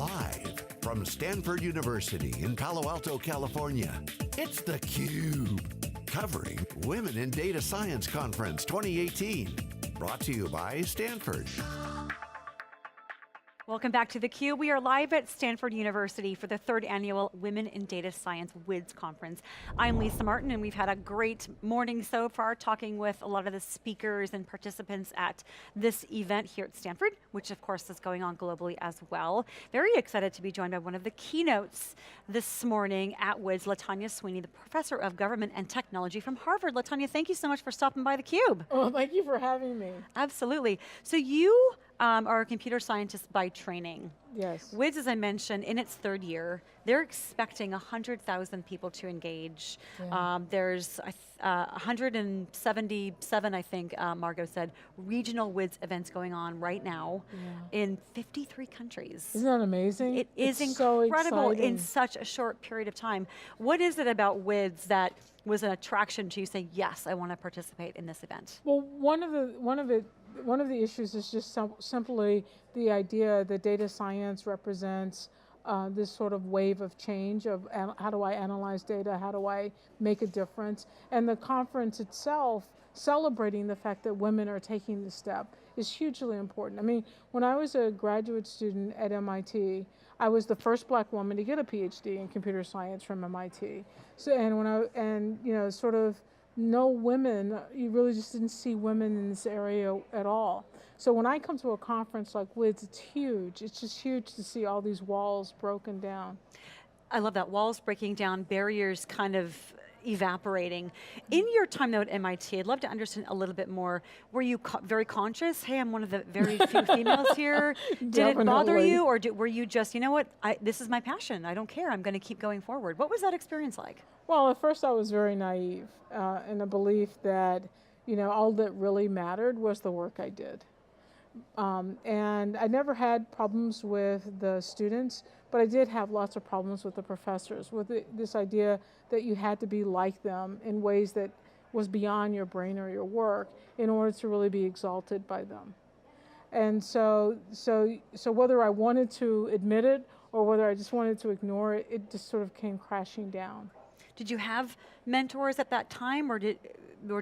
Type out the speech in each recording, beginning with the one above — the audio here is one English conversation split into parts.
Live from Stanford University in Palo Alto, California, it's theCUBE, covering Women in Data Science Conference 2018. Brought to you by Stanford. Welcome back to theCUBE. We are live at Stanford University for the 3rd annual Women in Data Science WiDS conference. I'm Lisa Martin, and we've had a great morning so far talking with a lot of the speakers and participants at this event here at Stanford, which of course is going on globally as well. Very excited to be joined by one of the keynotes this morning at WiDS, Latanya Sweeney, the Professor of Government and Technology from Harvard. Latanya, thank you so much for stopping by theCUBE. Oh, thank you for having me. Absolutely. So you are a computer scientist by training. Yes. WiDS, as I mentioned, in its 3rd year, they're expecting 100,000 people to engage. Yeah. There's 177, I think, Margot said, regional WiDS events going on right now in 53 countries. Isn't that amazing? It's incredible in such a short period of time. What is it about WiDS that was an attraction to you saying, yes, I want to participate in this event? Well, one of the issues is just simply the idea that data science represents this sort of wave of change of how do I analyze data, how do I make a difference, and the conference itself celebrating the fact that women are taking this step is hugely important. I mean, when I was a graduate student at MIT, I was the first black woman to get a PhD in computer science from MIT. So, sort of no women, you really just didn't see women in this area at all. So when I come to a conference like WiDS, it's huge. It's just huge to see all these walls broken down. I love that, walls breaking down, barriers kind of evaporating. In your time though at MIT, I'd love to understand a little bit more. Were you very conscious? Hey, I'm one of the very few females here. Did it bother you, or were you just, you know what, this is my passion, I don't care, I'm going to keep going forward? What was that experience like? Well, at first I was very naive in the belief that, all that really mattered was the work I did. And I never had problems with the students, but I did have lots of problems with the professors, with this idea that you had to be like them in ways that was beyond your brain or your work in order to really be exalted by them. And so whether I wanted to admit it or whether I just wanted to ignore it, it just sort of came crashing down. Did you have mentors at that time, or did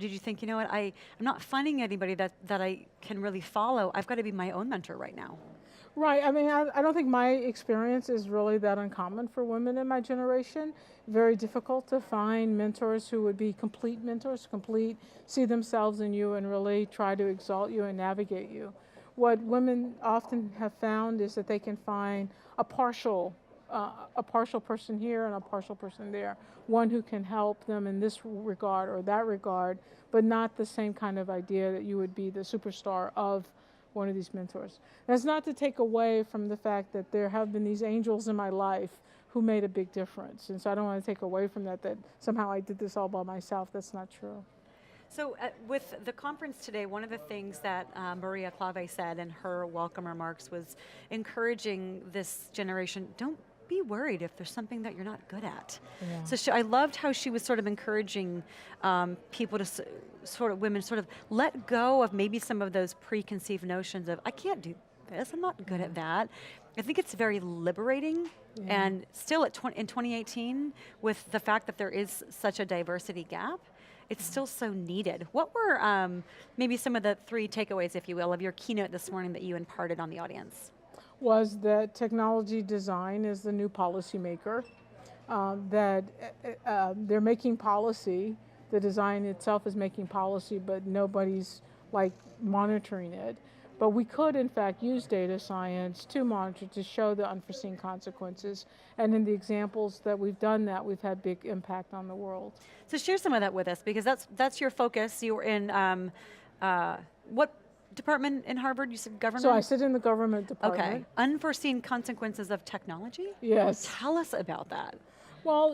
you think, you know what, I'm not finding anybody that I can really follow, I've got to be my own mentor right now? Right, I mean, I don't think my experience is really that uncommon for women in my generation. Very difficult to find mentors who would be complete mentors, see themselves in you and really try to exalt you and navigate you. What women often have found is that they can find a partial person here and a partial person there. One who can help them in this regard or that regard, but not the same kind of idea that you would be the superstar of one of these mentors. That's not to take away from the fact that there have been these angels in my life who made a big difference. And so I don't want to take away from that somehow I did this all by myself. That's not true. So with the conference today, one of the things that Maria Clave said in her welcome remarks was encouraging this generation, don't be worried if there's something that you're not good at. Yeah. So I loved how she was sort of encouraging people to women let go of maybe some of those preconceived notions of, I can't do this, I'm not good at that. I think it's very liberating, and still in 2018, with the fact that there is such a diversity gap, it's still so needed. What were maybe some of the 3 takeaways, if you will, of your keynote this morning that you imparted on the audience? Was that technology design is the new policymaker, that they're making policy, the design itself is making policy, but nobody's monitoring it. But we could in fact use data science to monitor, to show the unforeseen consequences. And in the examples that we've done that, we've had big impact on the world. So share some of that with us, because that's your focus. You were in, what department in Harvard? You said government? So I sit in the government department. Okay, unforeseen consequences of technology? Yes. Tell us about that. Well,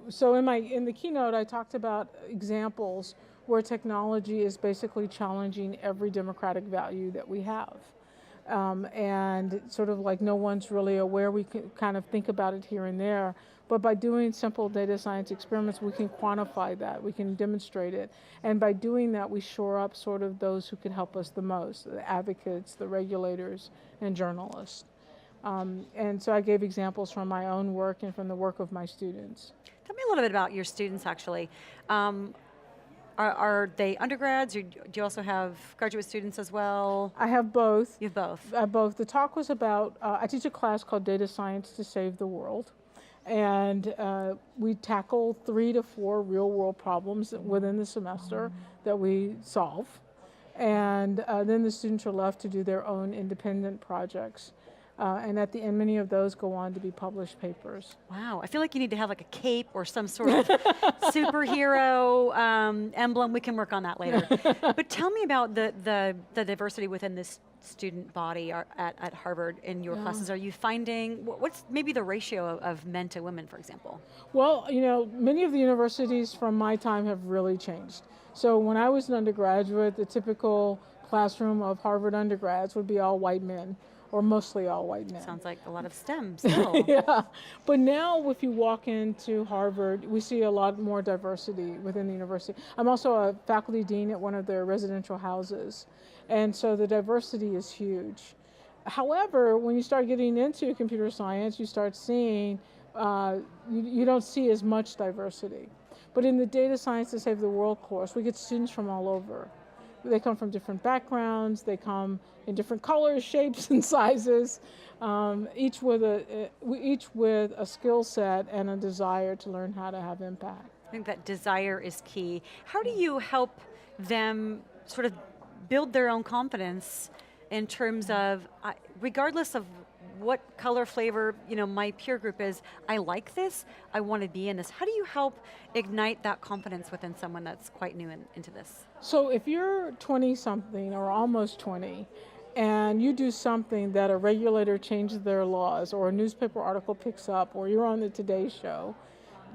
so in the keynote I talked about examples where technology is basically challenging every democratic value that we have. And sort of no one's really aware, we can kind of think about it here and there, But by doing simple data science experiments, we can quantify that, we can demonstrate it. And by doing that, we shore up sort of those who could help us the most, the advocates, the regulators, and journalists. And so I gave examples from my own work and from the work of my students. Tell me a little bit about your students, actually. Are they undergrads, or do you also have graduate students as well? I have both. You have both. Both. The talk was about, I teach a class called Data Science to Save the World. And we tackle 3 to 4 real world problems within the semester that we solve. And then the students are left to do their own independent projects. And at the end, many of those go on to be published papers. Wow, I feel like you need to have like a cape or some sort of superhero emblem. We can work on that later. But tell me about the diversity within this student body at Harvard in your classes. Are you finding, what's maybe the ratio of men to women, for example? Well, you know, many of the universities from my time have really changed. So when I was an undergraduate, the typical classroom of Harvard undergrads would be all white men, or mostly all white men. Sounds like a lot of STEM still. Yeah, but now if you walk into Harvard, we see a lot more diversity within the university. I'm also a faculty dean at one of their residential houses, and so the diversity is huge. However, when you start getting into computer science, you start seeing, you don't see as much diversity. But in the Data Science to Save the World course, we get students from all over. They come from different backgrounds, they come in different colors, shapes, and sizes, each with a skill set and a desire to learn how to have impact. I think that desire is key. How do you help them sort of build their own confidence in terms of, regardless of what color, flavor, my peer group is, I like this, I want to be in this. How do you help ignite that confidence within someone that's quite new into this? So if you're 20-something or almost 20, and you do something that a regulator changes their laws, or a newspaper article picks up, or you're on the Today Show,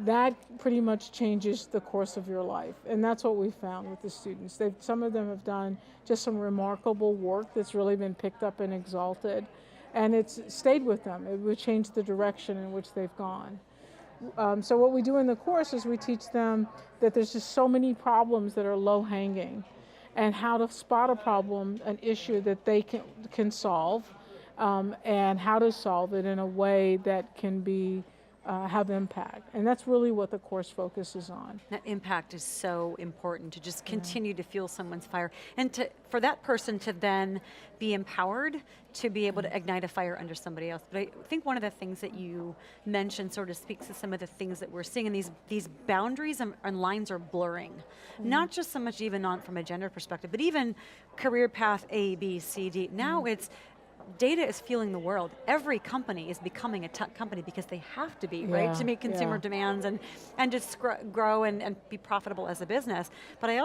that pretty much changes the course of your life. And that's what we found with the students. Some of them have done just some remarkable work that's really been picked up and exalted. And it's stayed with them. It would change the direction in which they've gone. So what we do in the course is we teach them that there's just so many problems that are low-hanging, and how to spot a problem, an issue that they can solve, and how to solve it in a way that can be have impact. And that's really what the course focuses on. That impact is so important, to just continue to fuel someone's fire. And for that person to then be empowered to be able to ignite a fire under somebody else. But I think one of the things that you mentioned sort of speaks to some of the things that we're seeing, and these boundaries and lines are blurring. Not just so much even from a gender perspective, but even career path A, B, C, D. Now it's, data is fueling the world. Every company is becoming a tech company because they have to be, right? To meet consumer demands and just grow and be profitable as a business. But I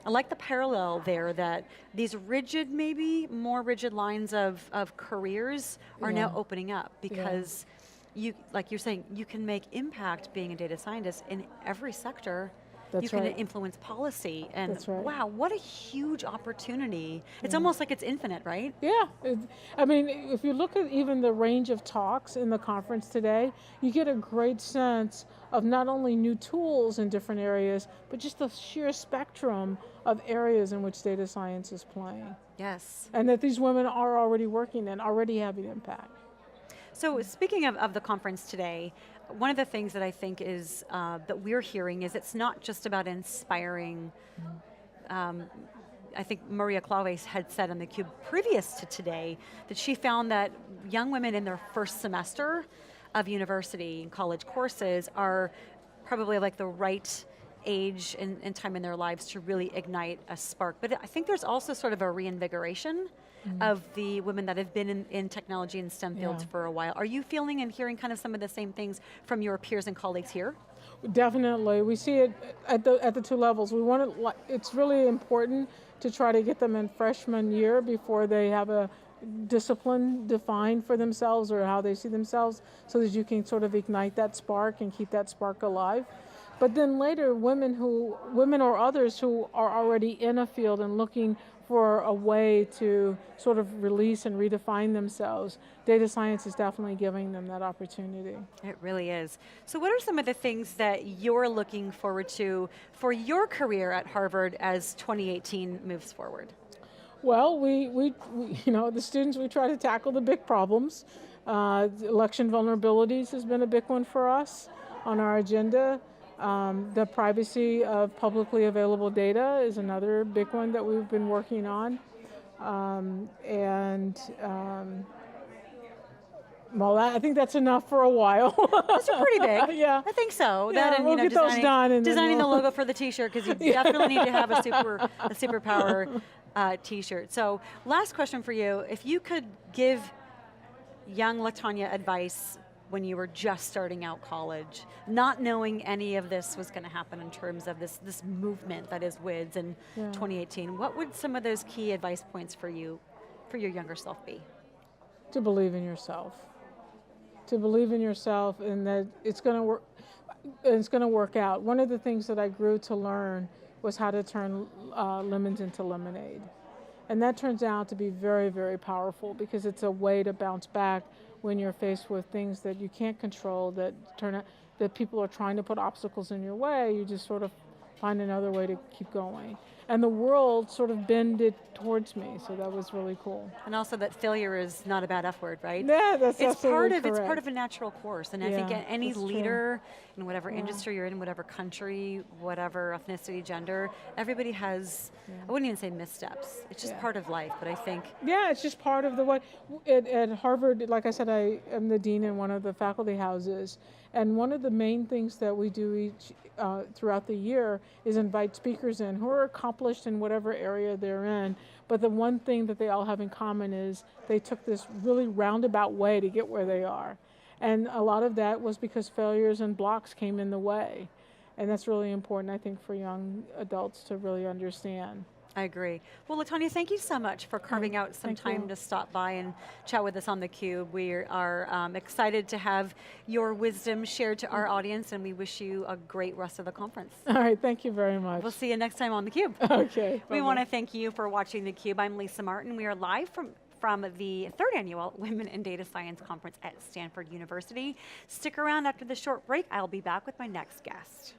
like the parallel there that these rigid, maybe more rigid lines of careers are now opening up, because you, like you're saying, you can make impact being a data scientist in every sector. You can influence policy, and wow, what a huge opportunity. It's almost like it's infinite, right? Yeah, I mean, if you look at even the range of talks in the conference today, you get a great sense of not only new tools in different areas, but just the sheer spectrum of areas in which data science is playing. Yes. And that these women are already working and already having impact. So speaking of the conference today, one of the things that I think is, that we're hearing is it's not just about inspiring. I think Maria Clave had said on theCUBE previous to today that she found that young women in their first semester of university and college courses are probably like the right age and time in their lives to really ignite a spark. But I think there's also sort of a reinvigoration of the women that have been in technology and STEM fields for a while. Are you feeling and hearing kind of some of the same things from your peers and colleagues here? Definitely, we see it at the two levels. It's really important to try to get them in freshman year before they have a discipline defined for themselves or how they see themselves, so that you can sort of ignite that spark and keep that spark alive. But then later, women or others who are already in a field and looking for a way to sort of release and redefine themselves, data science is definitely giving them that opportunity. It really is. So what are some of the things that you're looking forward to for your career at Harvard as 2018 moves forward? Well, the students, we try to tackle the big problems. Election vulnerabilities has been a big one for us on our agenda. The privacy of publicly available data is another big one that we've been working on. Well, I think that's enough for a while. Those are pretty big. Yeah. I think so. Yeah, That and we'll get those done. And designing the logo for the t-shirt, because you definitely need to have a superpower t-shirt. So last question for you. If you could give young Latanya advice when you were just starting out college, not knowing any of this was going to happen in terms of this movement that is WiDS in 2018, what would some of those key advice points for you, for your younger self be? To believe in yourself. To believe in yourself and that it's going to work. It's going to work out. One of the things that I grew to learn was how to turn lemons into lemonade. And that turns out to be very, very powerful because it's a way to bounce back when you're faced with things that you can't control, that people are trying to put obstacles in your way. You just sort of find another way to keep going. And the world sort of bended towards me, so that was really cool. And also that failure is not a bad F word, right? Yeah, that's absolutely correct. It's part of a natural course, and I think any leader in whatever industry you're in, whatever country, whatever ethnicity, gender, everybody has, I wouldn't even say missteps, it's just part of life, but I think. Yeah, it's just part of the way. At Harvard, like I said, I am the dean in one of the faculty houses, and one of the main things that we do throughout the year is invite speakers in who are accomplished in whatever area they're in, but the one thing that they all have in common is they took this really roundabout way to get where they are. And a lot of that was because failures and blocks came in the way. And that's really important, I think, for young adults to really understand. I agree. Well, Latanya, thank you so much for carving out some time to stop by and chat with us on theCUBE. We are excited to have your wisdom shared to our audience, and we wish you a great rest of the conference. All right, thank you very much. We'll see you next time on theCUBE. Okay. We want to thank you for watching theCUBE. I'm Lisa Martin. We are live from the third annual Women in Data Science Conference at Stanford University. Stick around after the short break. I'll be back with my next guest.